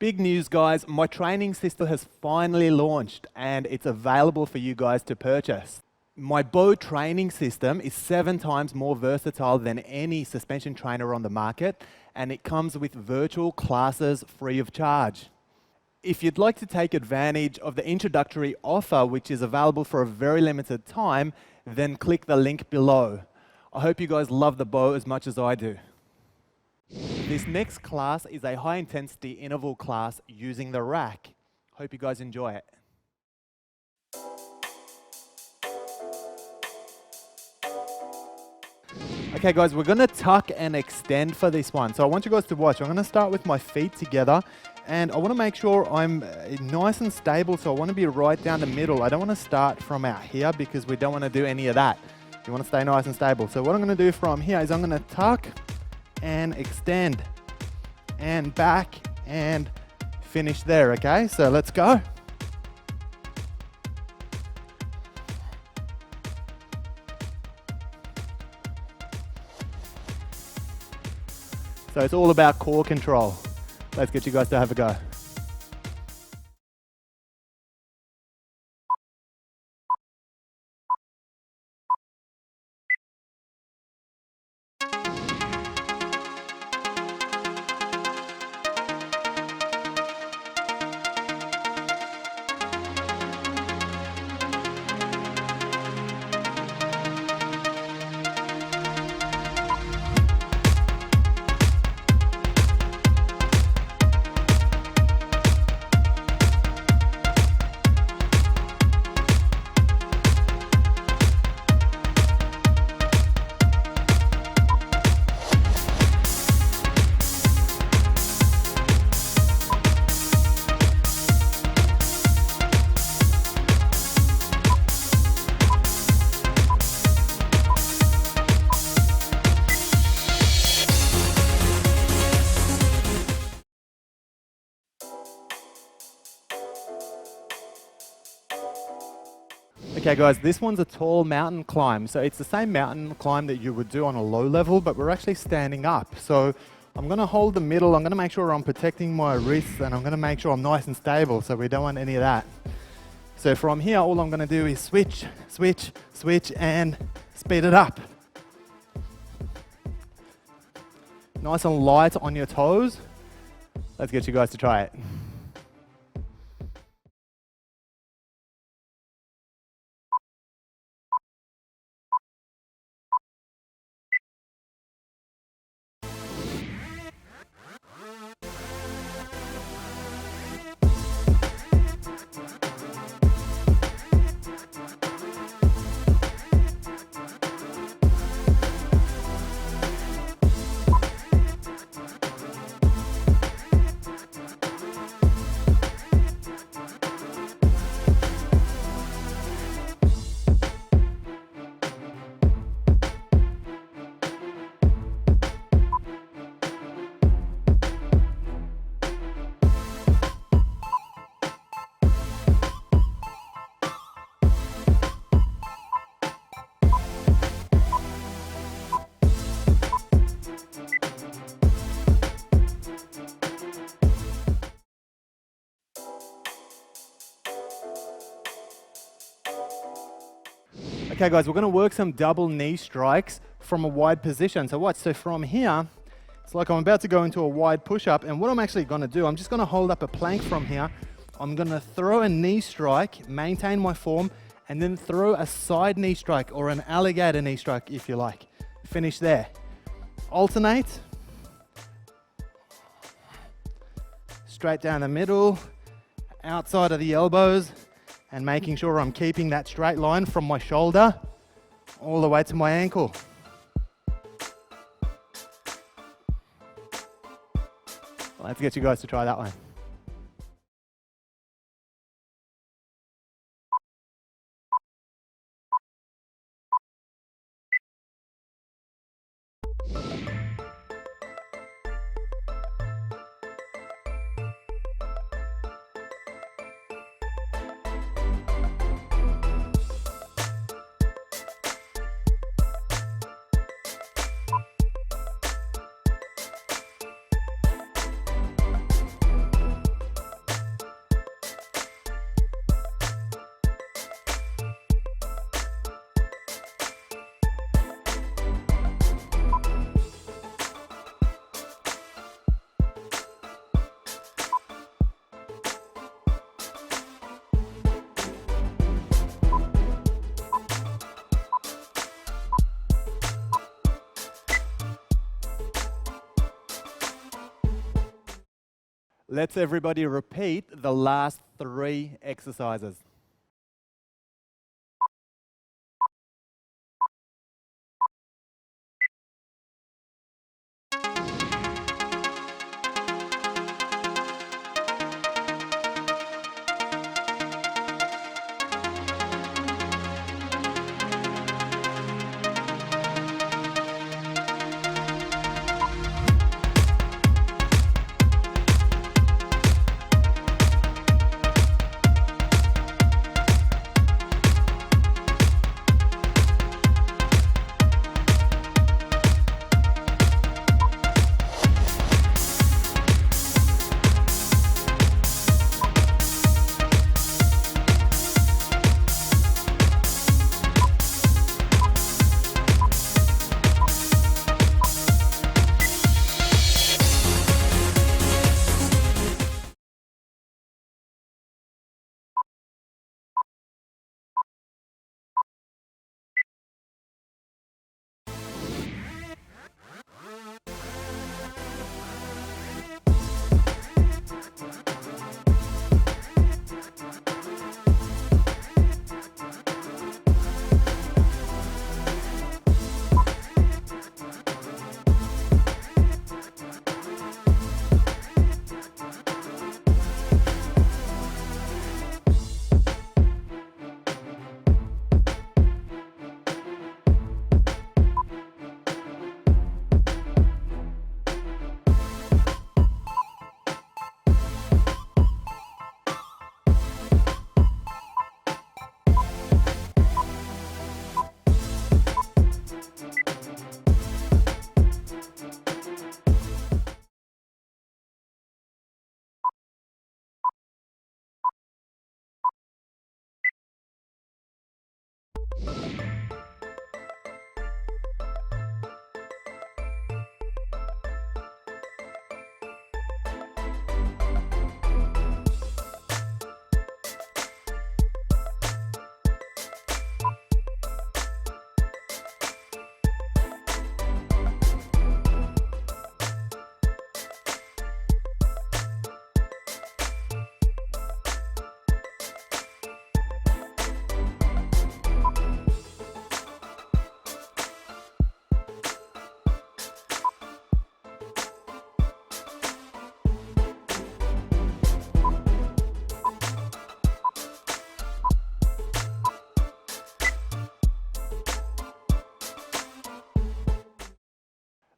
Big news, guys. My training system has finally launched and it's available for you guys to purchase. My bow training system is 7 times more versatile than any suspension trainer on the market, and it comes with virtual classes free of charge. If you'd like to take advantage of the introductory offer, which is available for a very limited time, then click the link below. I hope you guys love the bow as much as I do. This next class is a high intensity interval class using the rack. Hope you guys enjoy it. Okay guys, we're gonna tuck and extend for this one. So I want you guys to watch. I'm gonna start with my feet together and I wanna make sure I'm nice and stable. So I wanna be right down the middle. I don't wanna start from out here because we don't wanna do any of that. You wanna stay nice and stable. So what I'm gonna do from here is I'm gonna tuck and extend and back and finish there, okay? So let's go. So it's all about core control. Let's get you guys to have a go. Okay guys, this one's a tall mountain climb. So it's the same mountain climb that you would do on a low level, but we're actually standing up. So I'm gonna hold the middle, I'm gonna make sure I'm protecting my wrists, and I'm gonna make sure I'm nice and stable, so we don't want any of that. So from here, all I'm gonna do is switch, switch, switch, and speed it up. Nice and light on your toes. Let's get you guys to try it. Okay guys, we're gonna work some double knee strikes from a wide position. So watch, so from here, it's like I'm about to go into a wide push-up, and what I'm actually gonna do, I'm just gonna hold up a plank from here. I'm gonna throw a knee strike, maintain my form, and then throw a side knee strike or an alligator knee strike if you like. Finish there. Alternate. Straight down the middle, outside of the elbows, and making sure I'm keeping that straight line from my shoulder all the way to my ankle. Let's get you guys to try that one. Let's everybody repeat the last 3 exercises.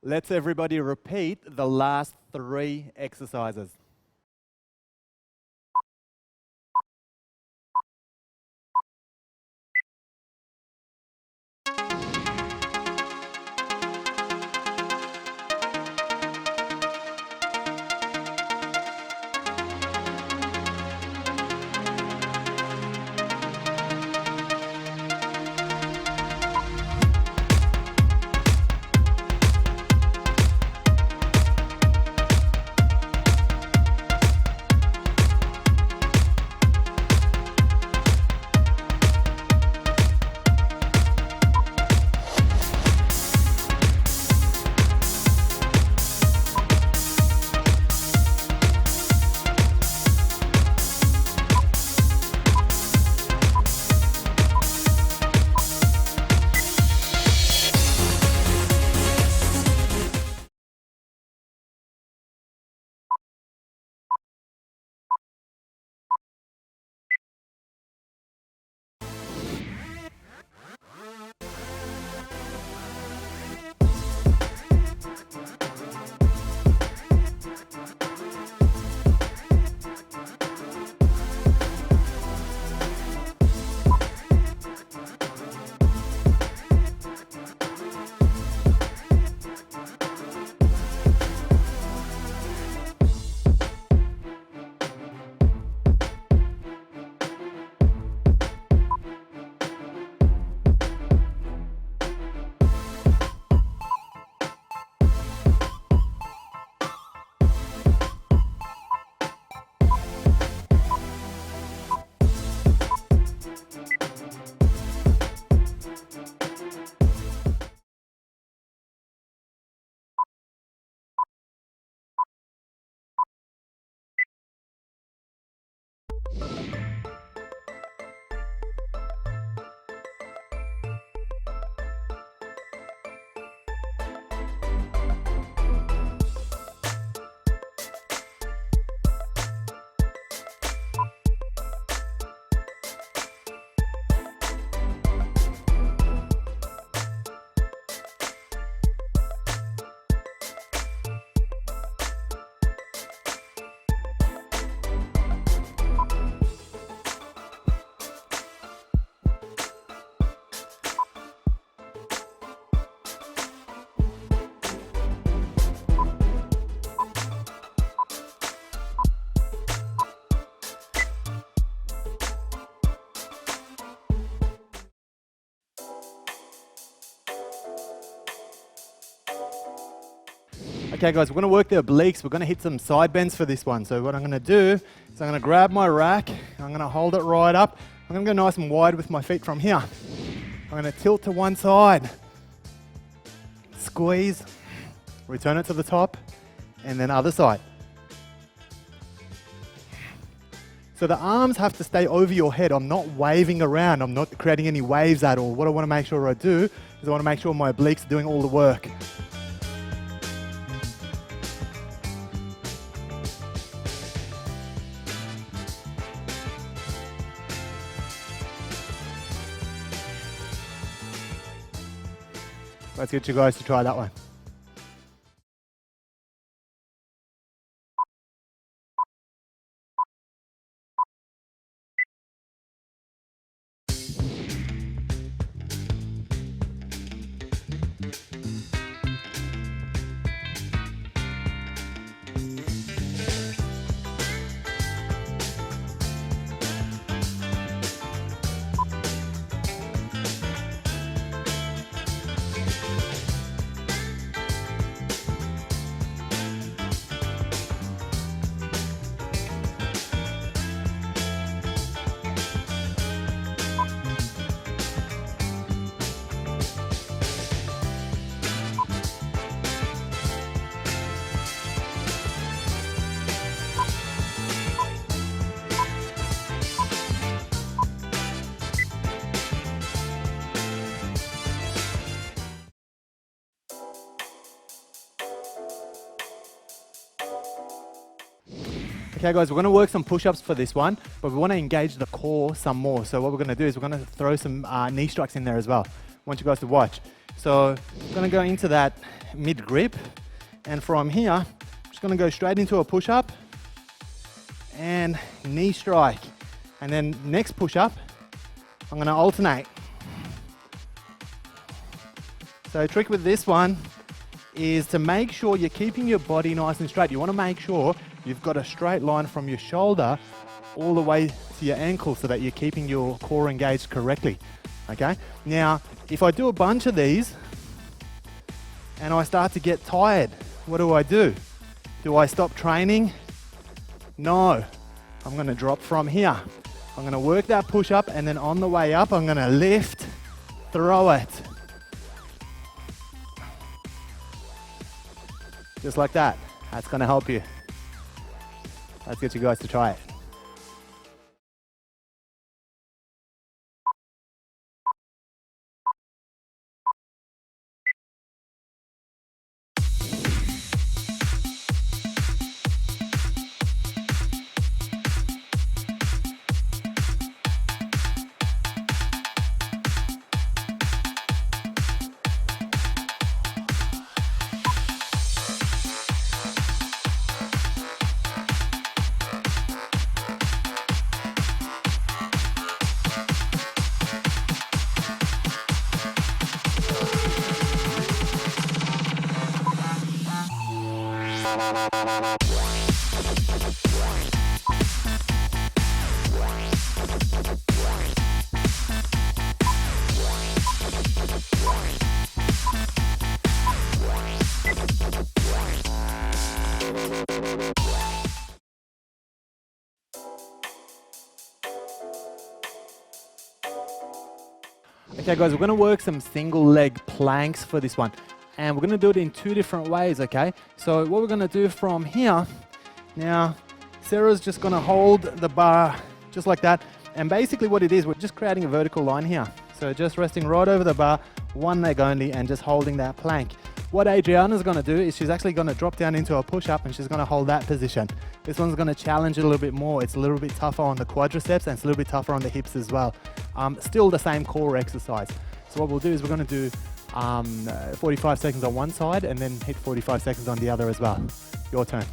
Let's everybody repeat the last 3 exercises. Okay guys, we're going to work the obliques. We're going to hit some side bends for this one. So what I'm going to do is I'm going to grab my rack. I'm going to hold it right up. I'm going to go nice and wide with my feet from here. I'm going to tilt to one side. Squeeze. Return it to the top. And then other side. So the arms have to stay over your head. I'm not waving around. I'm not creating any waves at all. What I want to make sure I do is I want to make sure my obliques are doing all the work. Let's get you guys to try that one. Okay guys, we're going to work some push-ups for this one, but we want to engage the core some more. So what we're going to do is we're going to throw some knee strikes in there as well. I want you guys to watch. So I'm going to go into that mid grip, and from here, I'm just going to go straight into a push-up and knee strike. And then next push-up, I'm going to alternate. So the trick with this one is to make sure you're keeping your body nice and straight. You want to make sure you've got a straight line from your shoulder all the way to your ankle so that you're keeping your core engaged correctly. Okay? Now, if I do a bunch of these and I start to get tired, what do? Do I stop training? No. I'm going to drop from here. I'm going to work that push up, and then on the way up, I'm going to lift, throw it. Just like that. That's going to help you. Let's get you guys to try it. Okay guys, we're going to work some single leg planks for this one, and we're going to do it in two different ways, okay? So what we're going to do from here, now Sarah's just going to hold the bar just like that, and basically what it is, we're just creating a vertical line here. So just resting right over the bar, one leg only, and just holding that plank. What Adriana's going to do is she's actually going to drop down into a push-up, and she's going to hold that position. This one's going to challenge it a little bit more. It's a little bit tougher on the quadriceps, and it's a little bit tougher on the hips as well. Still the same core exercise. So what we'll do is we're going to do 45 seconds on one side and then hit 45 seconds on the other as well. Your turn.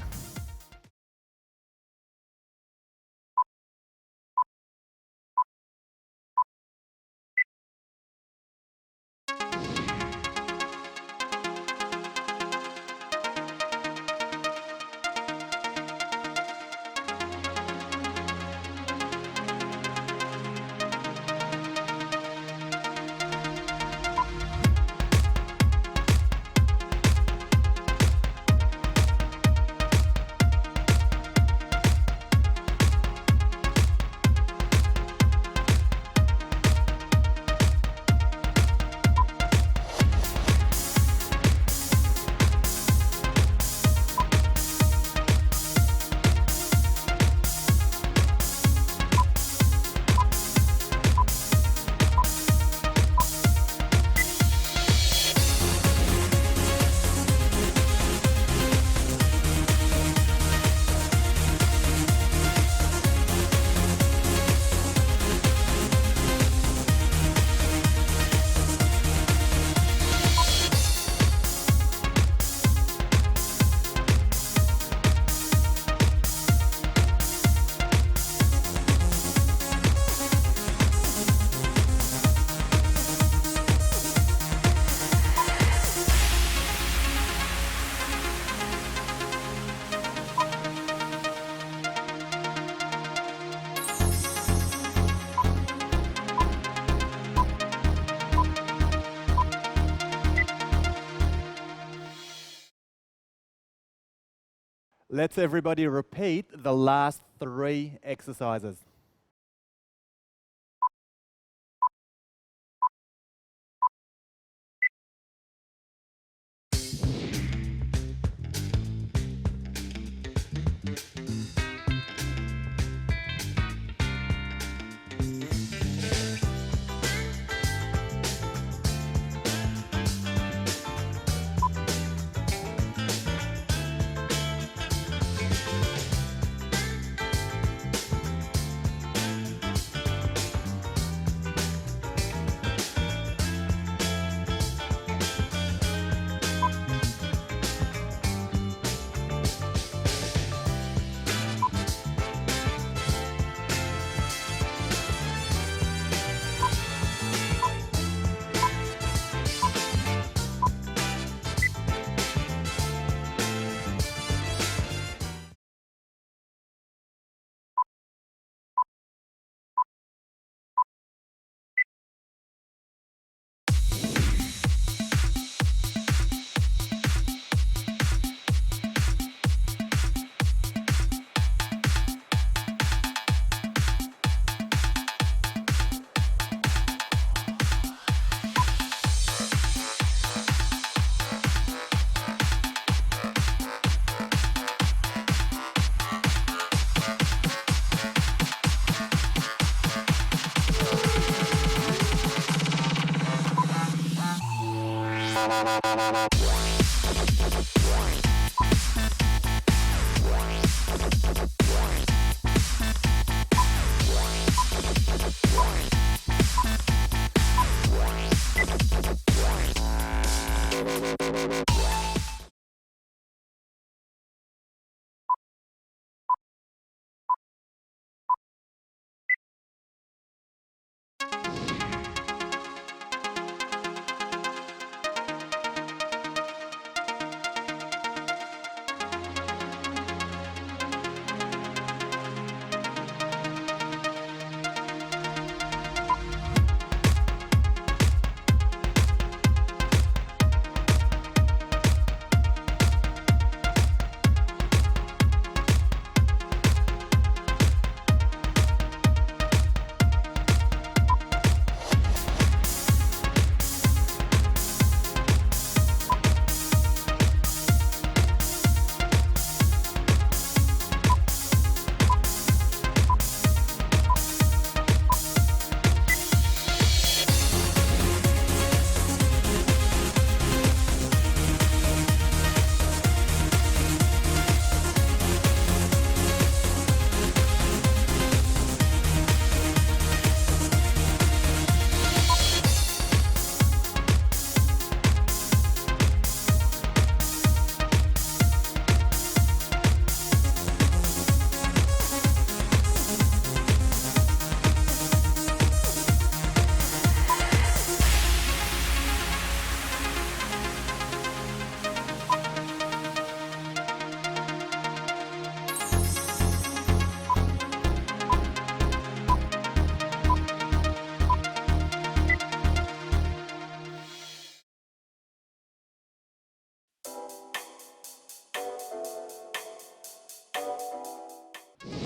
Let's everybody repeat the last 3 exercises.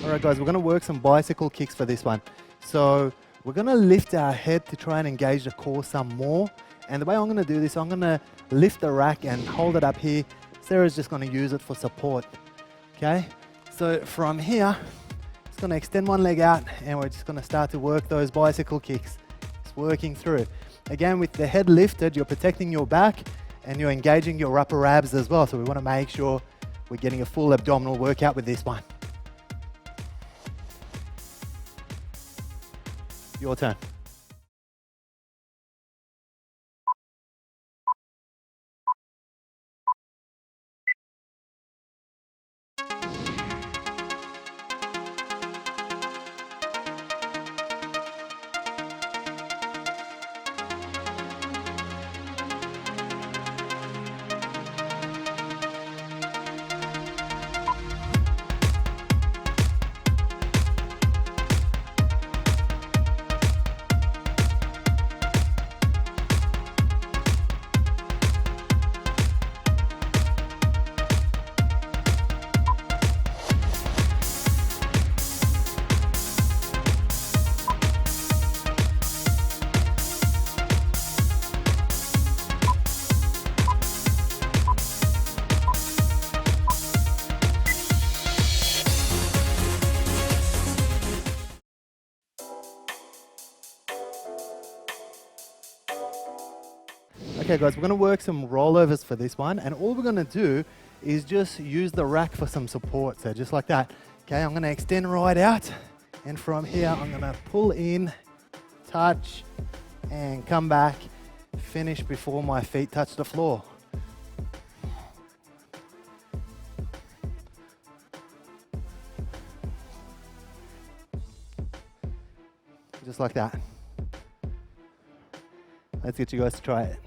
All right, guys, we're going to work some bicycle kicks for this one. So we're going to lift our head to try and engage the core some more. And the way I'm going to do this, I'm going to lift the rack and hold it up here. Sarah's just going to use it for support. Okay, so from here, just going to extend one leg out and we're just going to start to work those bicycle kicks. Just working through. Again, with the head lifted, you're protecting your back and you're engaging your upper abs as well. So we want to make sure we're getting a full abdominal workout with this one. Your turn. Okay guys, we're going to work some rollovers for this one, and all we're going to do is just use the rack for some support, so just like that. Okay, I'm going to extend right out, and from here I'm going to pull in, touch, and come back, finish before my feet touch the floor. Just like that. Let's get you guys to try it.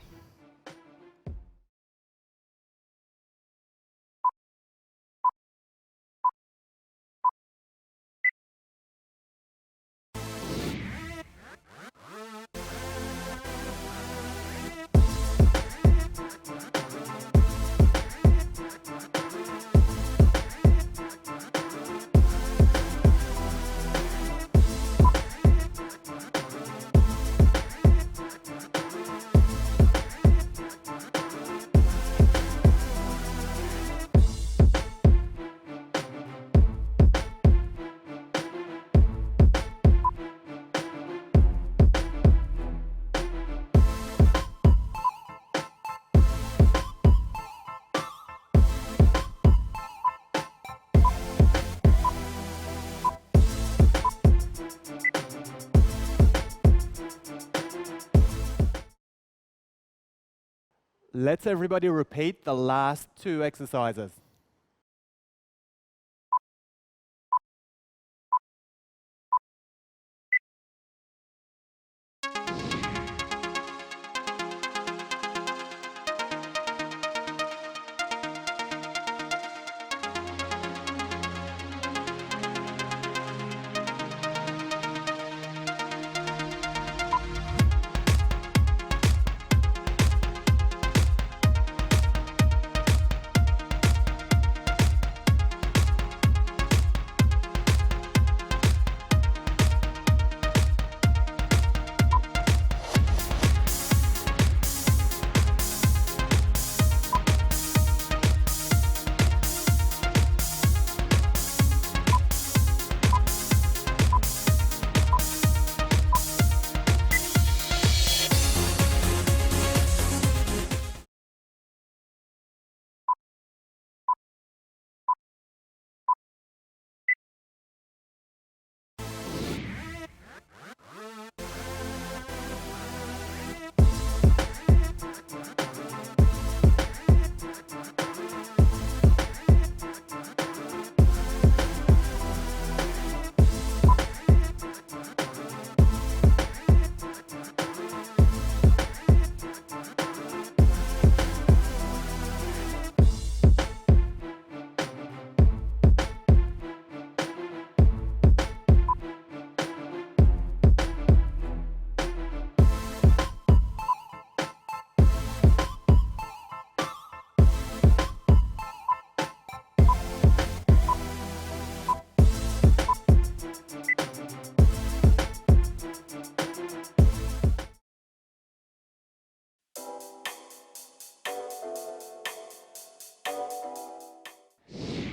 Let's everybody repeat the last 2 exercises.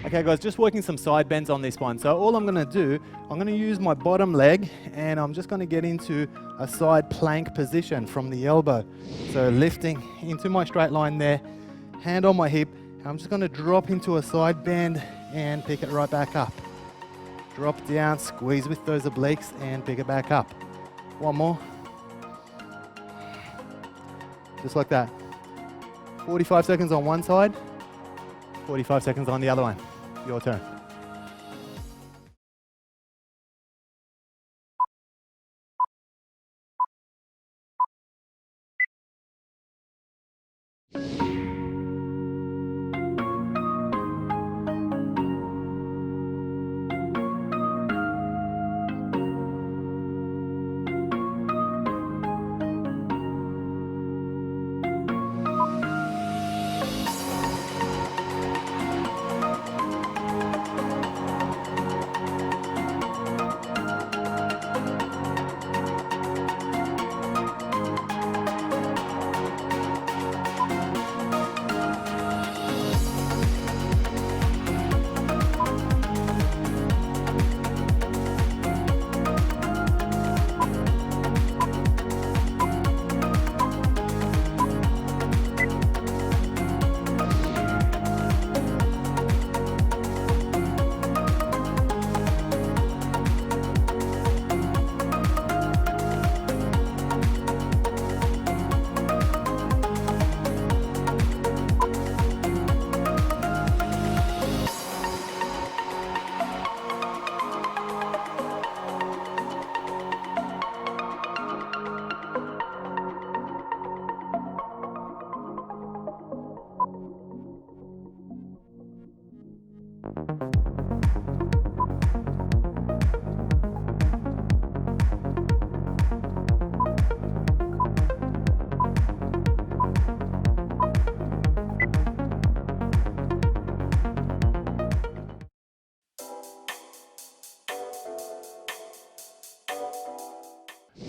Okay guys, just working some side bends on this one. So all I'm going to do, I'm going to use my bottom leg, and I'm just going to get into a side plank position from the elbow. So lifting into my straight line there, hand on my hip, and I'm just going to drop into a side bend and pick it right back up. Drop down, squeeze with those obliques and pick it back up. One more. Just like that. 45 seconds on one side, 45 seconds on the other one. Your turn.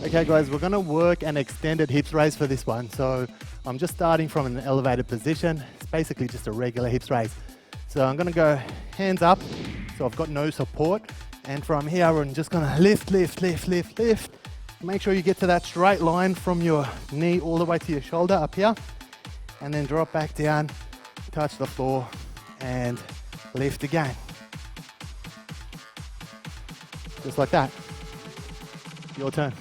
Okay guys, we're gonna work an extended hips raise for this one. So I'm just starting from an elevated position. It's basically just a regular hips raise. So I'm gonna go hands up, so I've got no support. And from here, I'm just gonna lift, lift, lift, lift, lift. Make sure you get to that straight line from your knee all the way to your shoulder up here. And then drop back down, touch the floor, and lift again. Just like that. Your turn.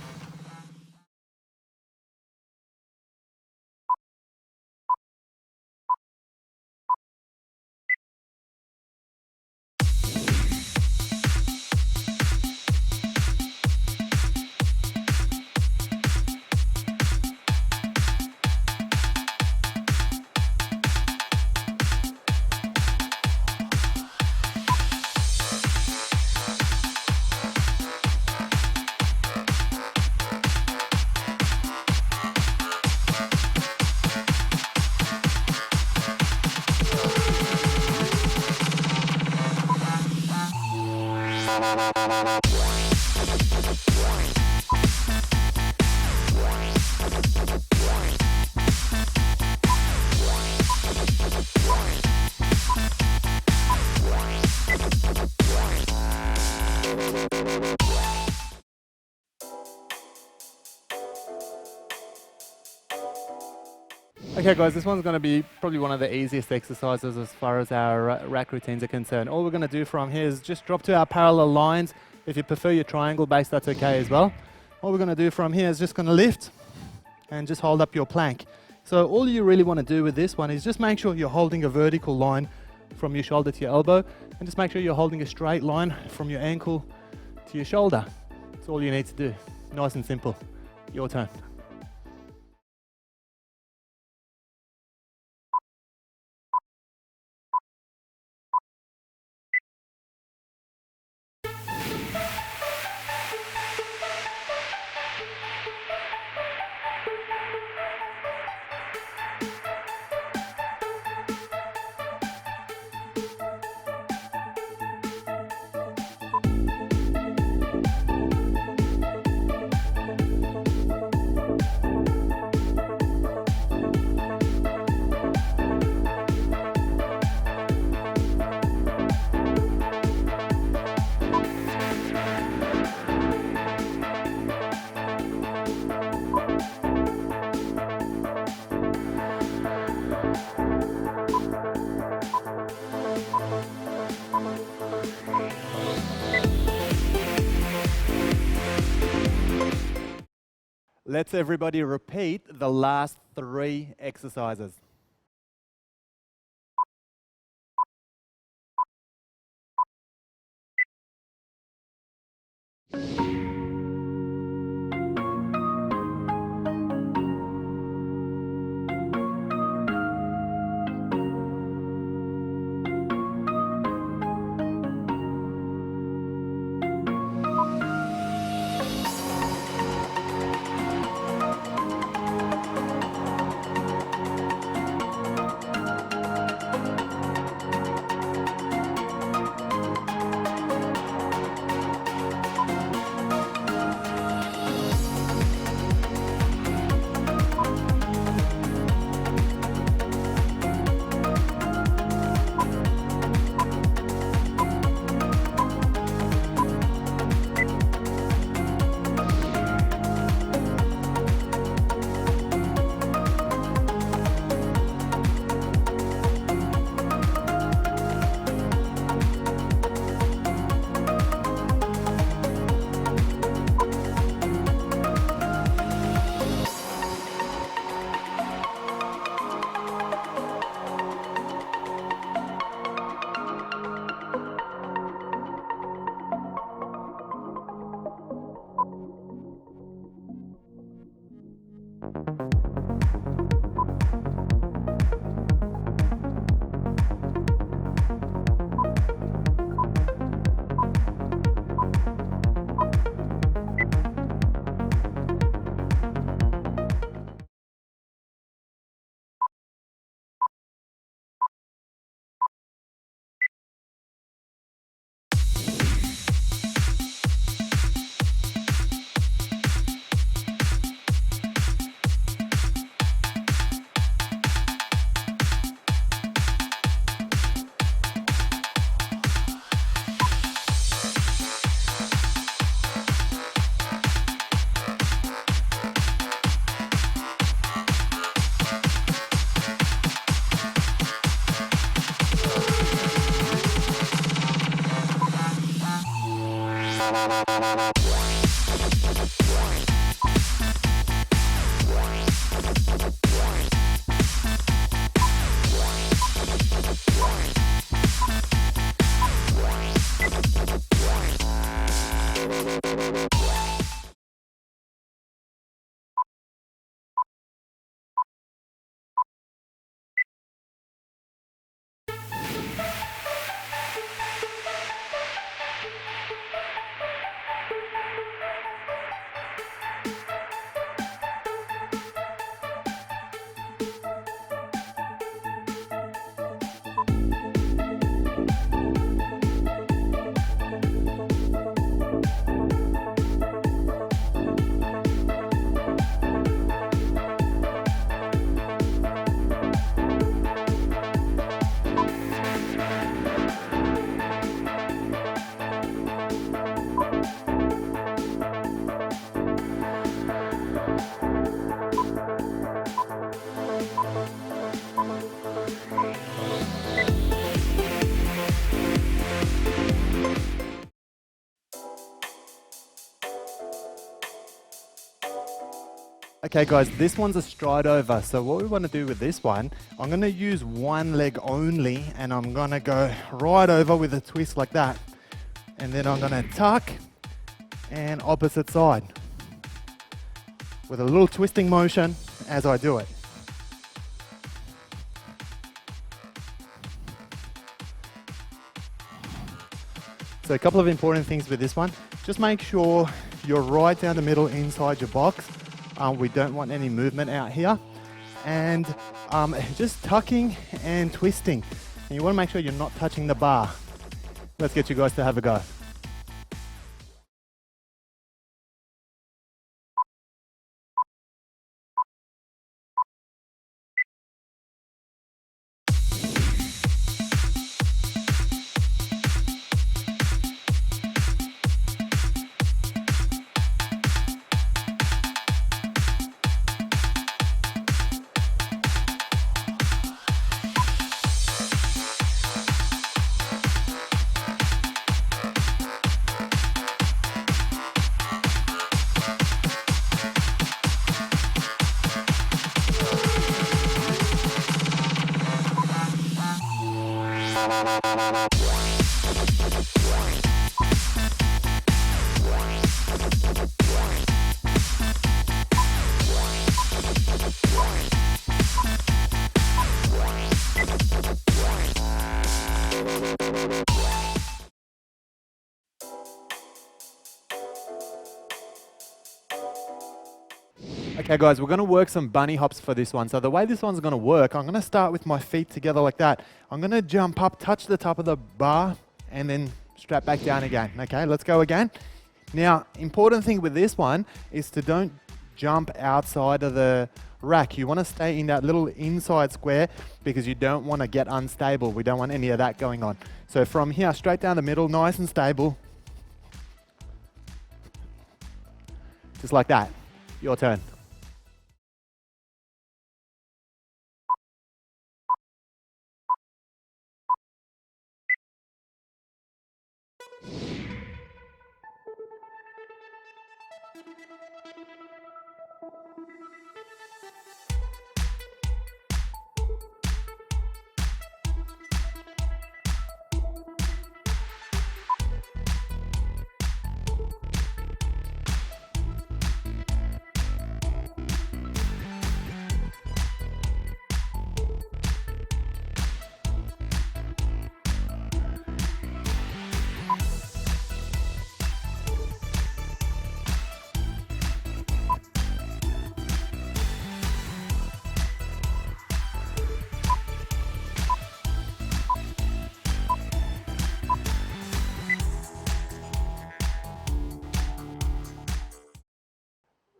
Okay guys, this one's going to be probably one of the easiest exercises as far as our rack routines are concerned. All we're going to do from here is just drop to our parallel lines. If you prefer your triangle base, that's okay as well. All we're going to do from here is just going to lift and just hold up your plank. So all you really want to do with this one is just make sure you're holding a vertical line from your shoulder to your elbow, and just make sure you're holding a straight line from your ankle to your shoulder. That's all you need to do. Nice and simple. Your turn. Let's everybody repeat the last 3 exercises. Okay guys, this one's a stride over. So what we want to do with this one, I'm going to use one leg only and I'm going to go right over with a twist like that. And then I'm going to tuck and opposite side with a little twisting motion as I do it. So a couple of important things with this one. Just make sure you're right down the middle inside your box. We don't want any movement out here. And just tucking and twisting. And you want to make sure you're not touching the bar. Let's get you guys to have a go. Okay guys, we're going to work some bunny hops for this one. So the way this one's going to work, I'm going to start with my feet together like that. I'm going to jump up, touch the top of the bar, and then strap back down again. Okay, let's go again. Now, important thing with this one is to don't jump outside of the rack. You want to stay in that little inside square because you don't want to get unstable. We don't want any of that going on. So from here, straight down the middle, nice and stable. Just like that. Your turn.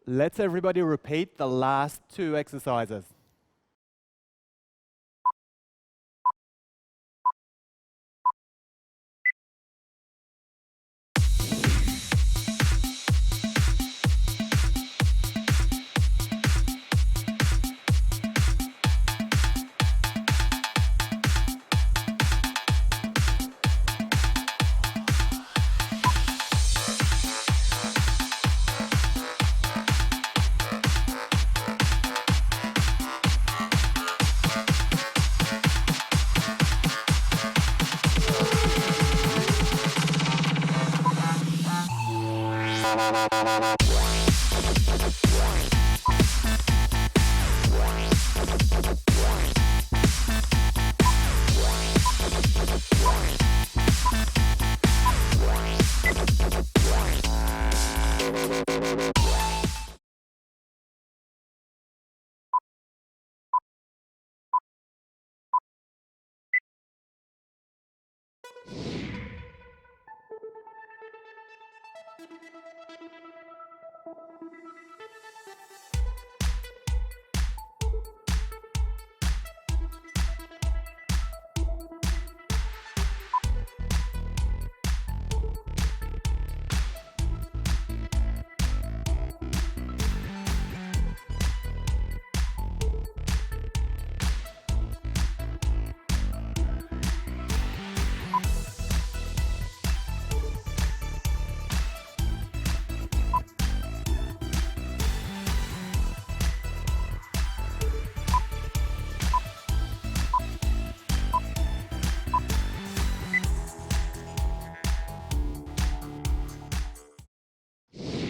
Let's everybody repeat the last two exercises.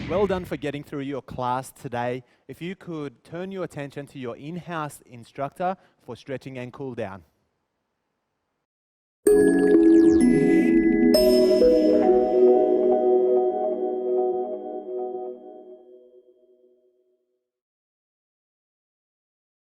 Well done for getting through your class today. If you could turn your attention to your in-house instructor for stretching and cool down.